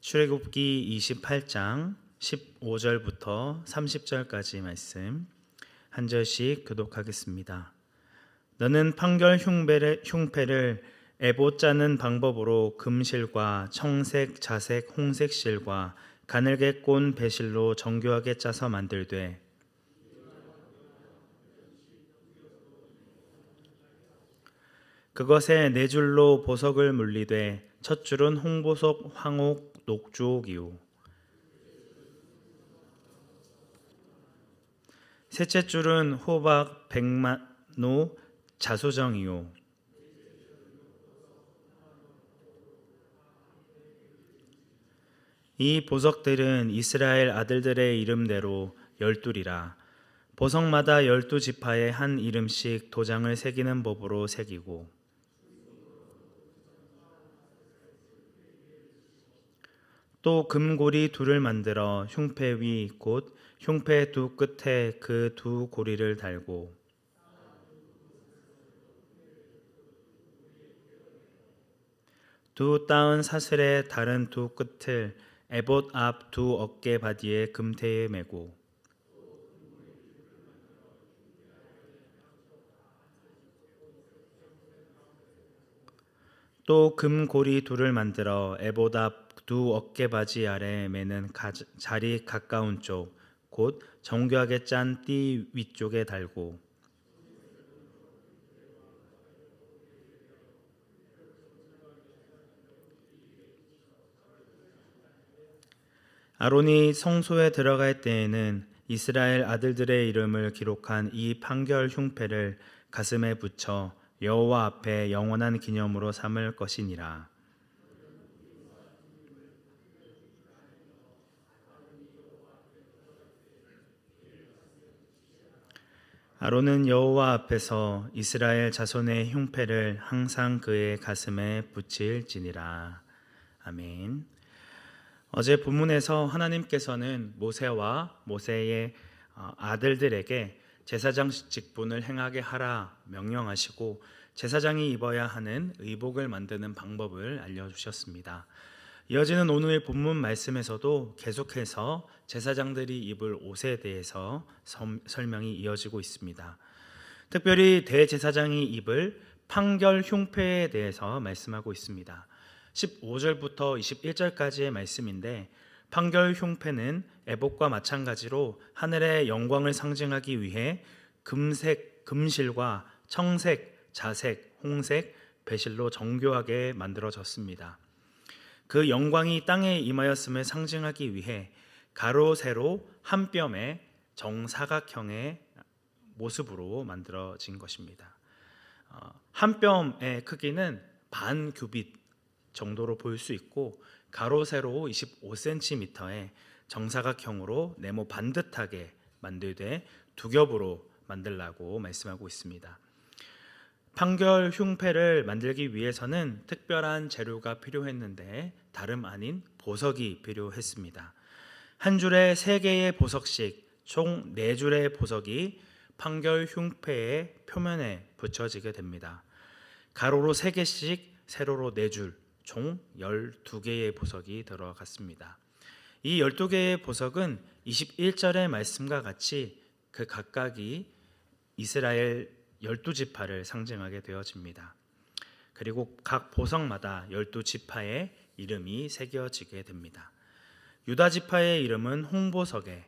출애굽기 28장 15절부터 30절까지 말씀 한 절씩 교독하겠습니다. 너는 판결 흉패를 에봇 짜는 방법으로 금실과 청색, 자색, 홍색 실과 가늘게 꼰 배실로 정교하게 짜서 만들되 그것에 네 줄로 보석을 물리되 첫 줄은 홍보석, 황옥, 녹주옥이요 셋째 줄은 호박, 백만노, 자소정이요 이 보석들은 이스라엘 아들들의 이름대로 12이라. 보석마다 12지파에 한 이름씩 도장을 새기는 법으로 새기고 또 금고리 둘을 만들어 흉패 위 곧 흉패 두 끝에 그 두 고리를 달고 두 따은 사슬의 다른 두 끝을 에봇 앞 두 어깨 바디에 금테에 매고 또 금고리 둘을 만들어 에봇 앞 두 어깨 바지 아래 매는 자리 가까운 쪽 곧 정교하게 짠 띠 위쪽에 달고 아론이 성소에 들어갈 때에는 이스라엘 아들들의 이름을 기록한 이 판결 흉패를 가슴에 붙여 여호와 앞에 영원한 기념으로 삼을 것이니라. 아론은 여호와 앞에서 이스라엘 자손의 흉패를 항상 그의 가슴에 붙일지니라. 아멘. 어제 본문에서 하나님께서는 모세와 모세의 아들들에게 제사장 직분을 행하게 하라 명령하시고 제사장이 입어야 하는 의복을 만드는 방법을 알려주셨습니다. 이어지는 오늘 본문 말씀에서도 계속해서 제사장들이 입을 옷에 대해서 설명이 이어지고 있습니다. 특별히 대제사장이 입을 판결 흉패에 대해서 말씀하고 있습니다. 15절부터 21절까지의 말씀인데 판결 흉패는 에봇과 마찬가지로 하늘의 영광을 상징하기 위해 금색, 금실과 청색, 자색, 홍색, 배실로 정교하게 만들어졌습니다. 그 영광이 땅에 임하였음을 상징하기 위해 가로 세로 한 뼘의 정사각형의 모습으로 만들어진 것입니다. 한 뼘의 크기는 반 규빗 정도로 보일 수 있고 가로 세로 25cm의 정사각형으로 네모 반듯하게 만들되 두 겹으로 만들라고 말씀하고 있습니다. 판결 흉패를 만들기 위해서는 특별한 재료가 필요했는데 다름 아닌 보석이 필요했습니다. 한 줄에 3개의 보석씩 총 4줄의 보석이 판결 흉패의 표면에 붙여지게 됩니다. 가로로 3개씩, 세로로 4줄, 총 12개의 보석이 들어갔습니다. 이 12개의 보석은 21절의 말씀과 같이 그 각각이 이스라엘 12지파를 상징하게 되어집니다. 그리고 각 보석마다 12지파의 이름이 새겨지게 됩니다. 유다 지파의 이름은 홍보석에,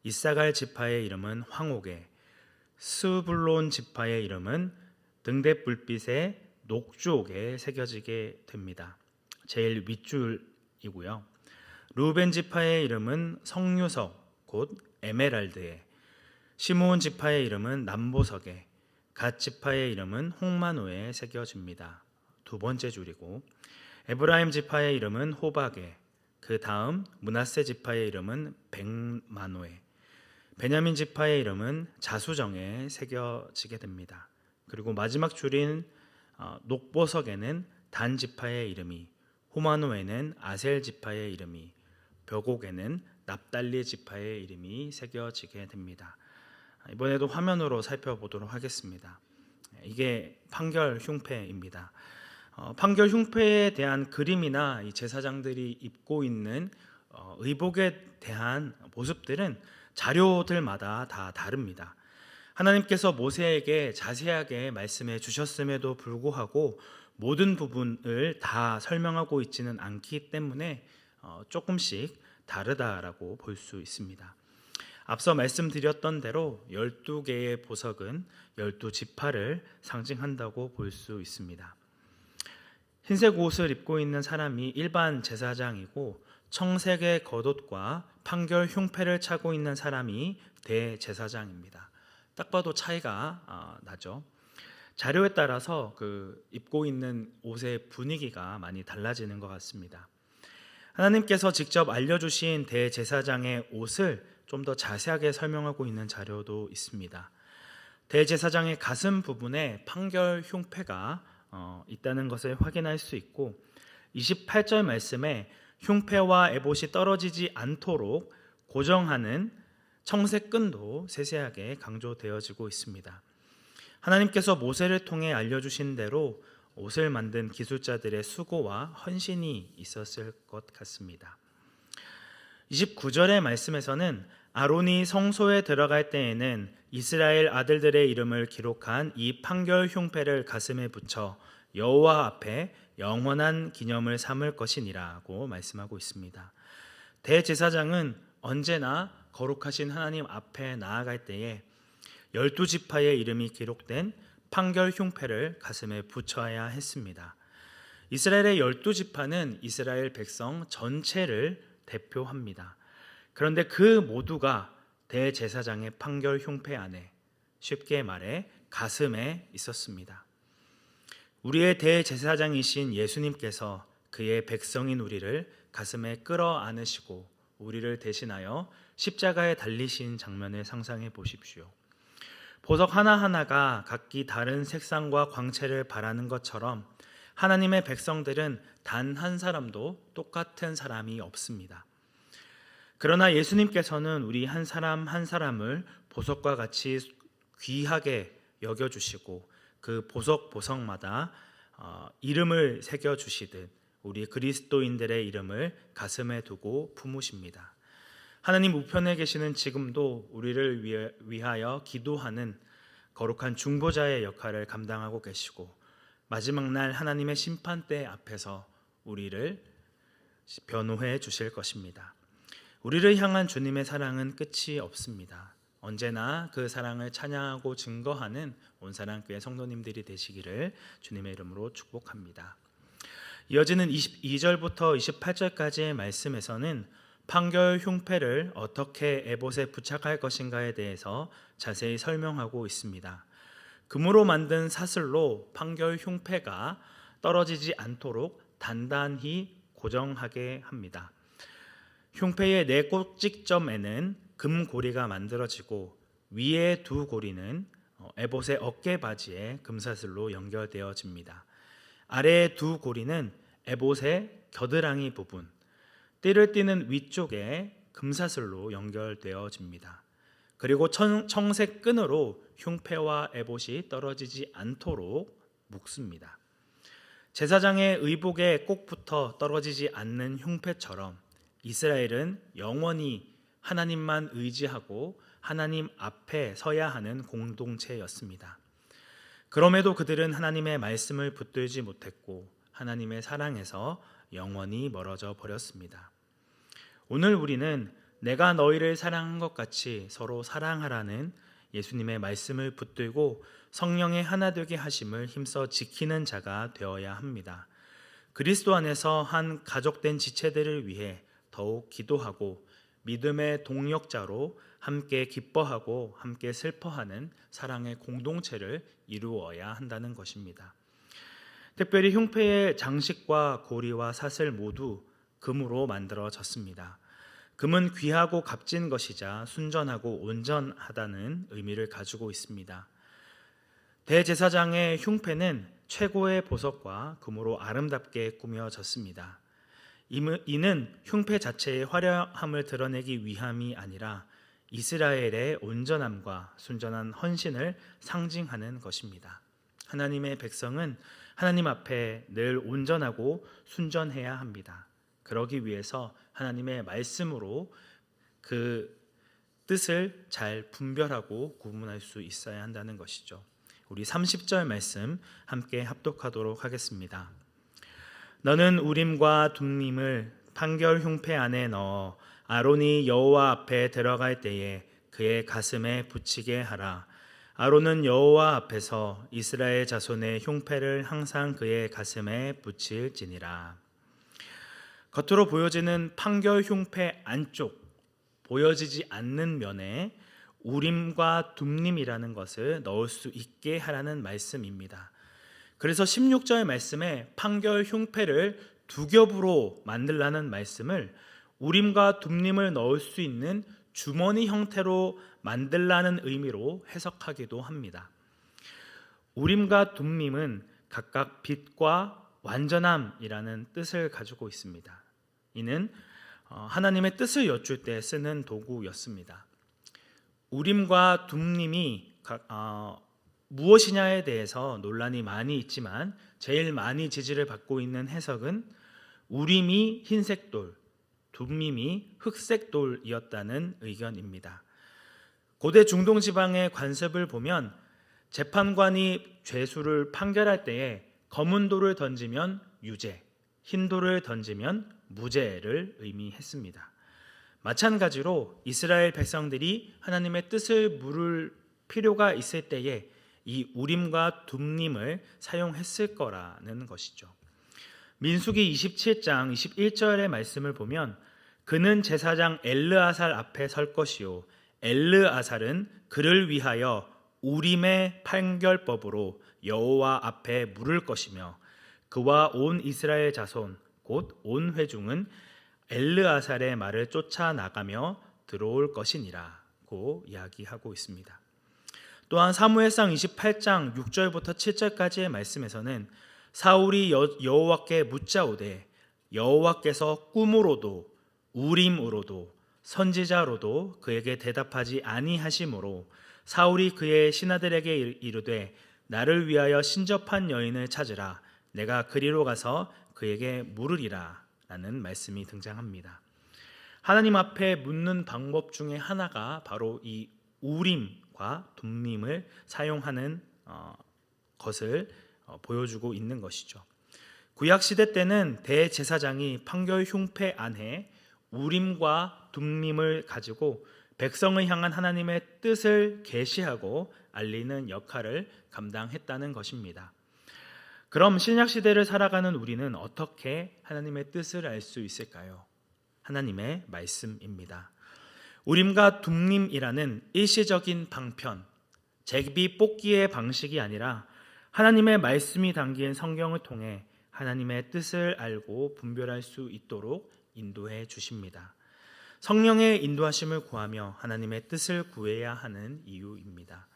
이사갈 지파의 이름은 황옥에, 스불론 지파의 이름은 등대불빛의 녹주옥에 새겨지게 됩니다. 제일 윗줄이고요. 루벤 지파의 이름은 성유석 곧 에메랄드에, 시므온 지파의 이름은 남보석에, 갓 지파의 이름은 홍마노에 새겨집니다. 두 번째 줄이고 에브라임 지파의 이름은 호박에, 그 다음 므낫세 지파의 이름은 백마노에, 베냐민 지파의 이름은 자수정에 새겨지게 됩니다. 그리고 마지막 줄인 녹보석에는 단 지파의 이름이, 호마노에는 아셀 지파의 이름이, 벽옥에는 납달리 지파의 이름이 새겨지게 됩니다. 이번에도 화면으로 살펴보도록 하겠습니다. 이게 판결 흉패입니다. 판결 흉패에 대한 그림이나 이 제사장들이 입고 있는 의복에 대한 모습들은 자료들마다 다 다릅니다. 하나님께서 모세에게 자세하게 말씀해 주셨음에도 불구하고 모든 부분을 다 설명하고 있지는 않기 때문에 조금씩 다르다라고 볼 수 있습니다. 앞서 말씀드렸던 대로 12개의 보석은 12지파를 상징한다고 볼 수 있습니다. 흰색 옷을 입고 있는 사람이 일반 제사장이고 청색의 겉옷과 판결 흉패를 차고 있는 사람이 대제사장입니다. 딱 봐도 차이가 나죠. 자료에 따라서 입고 있는 옷의 분위기가 많이 달라지는 것 같습니다. 하나님께서 직접 알려주신 대제사장의 옷을 좀 더 자세하게 설명하고 있는 자료도 있습니다. 대제사장의 가슴 부분에 판결 흉패가 있다는 것을 확인할 수 있고 28절 말씀에 흉패와 에봇이 떨어지지 않도록 고정하는 청색 끈도 세세하게 강조되어지고 있습니다. 하나님께서 모세를 통해 알려주신 대로 옷을 만든 기술자들의 수고와 헌신이 있었을 것 같습니다. 29절의 말씀에서는 아론이 성소에 들어갈 때에는 이스라엘 아들들의 이름을 기록한 이 판결 흉패를 가슴에 붙여 여호와 앞에 영원한 기념을 삼을 것이니라고 말씀하고 있습니다. 대제사장은 언제나 거룩하신 하나님 앞에 나아갈 때에 12지파의 이름이 기록된 판결 흉패를 가슴에 붙여야 했습니다. 이스라엘의 12지파는 이스라엘 백성 전체를 대표합니다. 그런데 그 모두가 대제사장의 판결 흉패 안에, 쉽게 말해 가슴에 있었습니다. 우리의 대제사장이신 예수님께서 그의 백성인 우리를 가슴에 끌어안으시고 우리를 대신하여 십자가에 달리신 장면을 상상해 보십시오. 보석 하나하나가 각기 다른 색상과 광채를 발하는 것처럼 하나님의 백성들은 단 한 사람도 똑같은 사람이 없습니다. 그러나 예수님께서는 우리 한 사람 한 사람을 보석과 같이 귀하게 여겨주시고 그 보석마다 이름을 새겨주시듯 우리 그리스도인들의 이름을 가슴에 두고 품으십니다. 하나님 우편에 계시는 지금도 우리를 위하여 기도하는 거룩한 중보자의 역할을 감당하고 계시고 마지막 날 하나님의 심판대 앞에서 우리를 변호해 주실 것입니다. 우리를 향한 주님의 사랑은 끝이 없습니다. 언제나 그 사랑을 찬양하고 증거하는 온사랑교회 성도님들이 되시기를 주님의 이름으로 축복합니다. 이어지는 22절부터 28절까지의 말씀에서는 판결 흉패를 어떻게 에봇에 부착할 것인가에 대해서 자세히 설명하고 있습니다. 금으로 만든 사슬로 판결 흉패가 떨어지지 않도록 단단히 고정하게 합니다. 흉패의 네 꼭지점에는 금고리가 만들어지고 위에 두 고리는 에봇의 어깨바지에 금사슬로 연결되어집니다. 아래의 두 고리는 에봇의 겨드랑이 부분, 띠를 띠는 위쪽에 금사슬로 연결되어집니다. 그리고 청색 끈으로 흉패와 에봇이 떨어지지 않도록 묶습니다. 제사장의 의복에 꼭 붙어 떨어지지 않는 흉패처럼 이스라엘은 영원히 하나님만 의지하고 하나님 앞에 서야 하는 공동체였습니다. 그럼에도 그들은 하나님의 말씀을 붙들지 못했고 하나님의 사랑에서 영원히 멀어져 버렸습니다. 오늘 우리는 내가 너희를 사랑한 것 같이 서로 사랑하라는 예수님의 말씀을 붙들고 성령의 하나 되게 하심을 힘써 지키는 자가 되어야 합니다. 그리스도 안에서 한 가족된 지체들을 위해 더욱 기도하고 믿음의 동력자로 함께 기뻐하고 함께 슬퍼하는 사랑의 공동체를 이루어야 한다는 것입니다. 특별히 흉패의 장식과 고리와 사슬 모두 금으로 만들어졌습니다. 금은 귀하고 값진 것이자 순전하고 온전하다는 의미를 가지고 있습니다. 대제사장의 흉패는 최고의 보석과 금으로 아름답게 꾸며졌습니다. 이는 흉패 자체의 화려함을 드러내기 위함이 아니라 이스라엘의 온전함과 순전한 헌신을 상징하는 것입니다. 하나님의 백성은 하나님 앞에 늘 온전하고 순전해야 합니다. 그러기 위해서 하나님의 말씀으로 그 뜻을 잘 분별하고 구분할 수 있어야 한다는 것이죠. 우리 30절 말씀 함께 합독하도록 하겠습니다. 너는 우림과 둠림을 판결 흉패 안에 넣어 아론이 여호와 앞에 들어갈 때에 그의 가슴에 붙이게 하라. 아론은 여호와 앞에서 이스라엘 자손의 흉패를 항상 그의 가슴에 붙일지니라. 겉으로 보여지는 판결 흉패 안쪽, 보여지지 않는 면에 우림과 둠림이라는 것을 넣을 수 있게 하라는 말씀입니다. 그래서 16절 말씀에 판결 흉패를 두 겹으로 만들라는 말씀을 우림과 둠림을 넣을 수 있는 주머니 형태로 만들라는 의미로 해석하기도 합니다. 우림과 둠림은 각각 빛과 완전함이라는 뜻을 가지고 있습니다. 이는 하나님의 뜻을 여쭐 때 쓰는 도구였습니다. 우림과 둠림이 무엇이냐에 대해서 논란이 많이 있지만 제일 많이 지지를 받고 있는 해석은 우림이 흰색 돌, 둠림이 흑색 돌이었다는 의견입니다. 고대 중동 지방의 관습을 보면 재판관이 죄수를 판결할 때에 검은 돌을 던지면 유죄, 흰 돌을 던지면 무죄를 의미했습니다. 마찬가지로 이스라엘 백성들이 하나님의 뜻을 물을 필요가 있을 때에 이 우림과 둠림을 사용했을 거라는 것이죠. 민수기 27장 21절의 말씀을 보면 그는 제사장 엘르아살 앞에 설 것이요 엘르아살은 그를 위하여 우림의 판결법으로 여호와 앞에 물을 것이며 그와 온 이스라엘 자손 곧 온 회중은 엘르아살의 말을 쫓아 나가며 들어올 것이니라고 이야기하고 있습니다. 또한 사무엘상 28장 6절부터 7절까지의 말씀에서는 사울이 여호와께 묻자오되 여호와께서 꿈으로도 우림으로도 선지자로도 그에게 대답하지 아니하시므로 사울이 그의 신하들에게 이르되 나를 위하여 신접한 여인을 찾으라 내가 그리로 가서 그에게 물으리라 라는 말씀이 등장합니다. 하나님 앞에 묻는 방법 중에 하나가 바로 이 우림과 둠림을 사용하는 것을 보여주고 있는 것이죠. 구약 시대 때는 대제사장이 판결 흉패 안에 우림과 둠림을 가지고 백성을 향한 하나님의 뜻을 계시하고 알리는 역할을 감당했다는 것입니다. 그럼 신약 시대를 살아가는 우리는 어떻게 하나님의 뜻을 알 수 있을까요? 하나님의 말씀입니다. 우림과 둠림이라는 일시적인 방편, 제비 뽑기의 방식이 아니라 하나님의 말씀이 담긴 성경을 통해 하나님의 뜻을 알고 분별할 수 있도록 인도해 주십니다. 성령의 인도하심을 구하며 하나님의 뜻을 구해야 하는 이유입니다.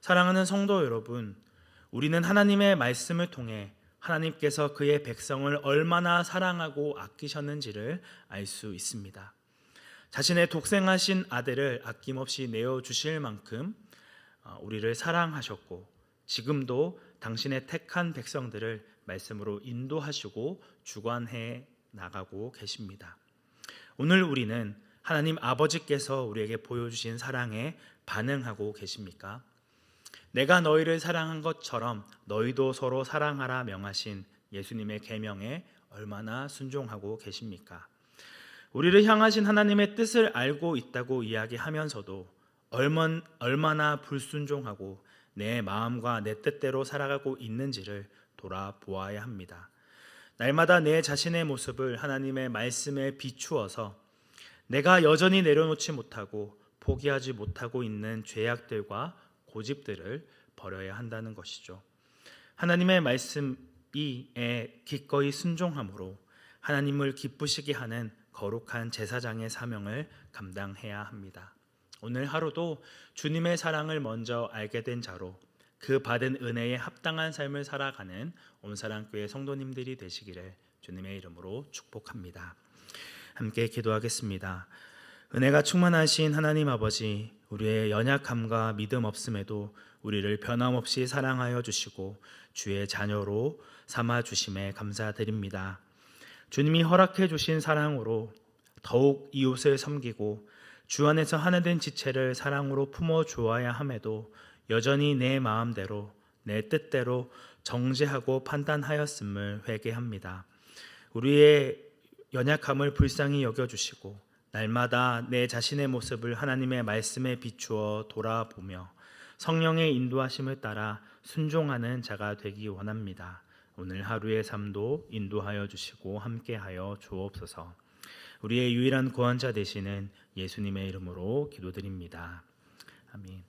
사랑하는 성도 여러분, 우리는 하나님의 말씀을 통해 하나님께서 그의 백성을 얼마나 사랑하고 아끼셨는지를 알 수 있습니다. 자신의 독생하신 아들을 아낌없이 내어주실 만큼 우리를 사랑하셨고 지금도 당신의 택한 백성들을 말씀으로 인도하시고 주관해 나가고 계십니다. 오늘 우리는 하나님 아버지께서 우리에게 보여주신 사랑에 반응하고 계십니까? 내가 너희를 사랑한 것처럼 너희도 서로 사랑하라 명하신 예수님의 계명에 얼마나 순종하고 계십니까? 우리를 향하신 하나님의 뜻을 알고 있다고 이야기하면서도 얼마나 불순종하고 내 마음과 내 뜻대로 살아가고 있는지를 돌아보아야 합니다. 날마다 내 자신의 모습을 하나님의 말씀에 비추어서 내가 여전히 내려놓지 못하고 포기하지 못하고 있는 죄악들과 고집들을 버려야 한다는 것이죠. 하나님의 말씀에 기꺼이 순종함으로 하나님을 기쁘시게 하는 거룩한 제사장의 사명을 감당해야 합니다. 오늘 하루도 주님의 사랑을 먼저 알게 된 자로 그 받은 은혜에 합당한 삶을 살아가는 온사랑교회 성도님들이 되시기를 주님의 이름으로 축복합니다. 함께 기도하겠습니다. 은혜가 충만하신 하나님 아버지, 우리의 연약함과 믿음 없음에도 우리를 변함없이 사랑하여 주시고 주의 자녀로 삼아 주심에 감사드립니다. 주님이 허락해 주신 사랑으로 더욱 이웃을 섬기고 주 안에서 하나 된 지체를 사랑으로 품어 주어야 함에도 여전히 내 마음대로 내 뜻대로 정죄하고 판단하였음을 회개합니다. 우리의 연약함을 불쌍히 여겨주시고 날마다 내 자신의 모습을 하나님의 말씀에 비추어 돌아보며 성령의 인도하심을 따라 순종하는 자가 되기 원합니다. 오늘 하루의 삶도 인도하여 주시고 함께하여 주옵소서. 우리의 유일한 구원자 되시는 예수님의 이름으로 기도드립니다. 아멘.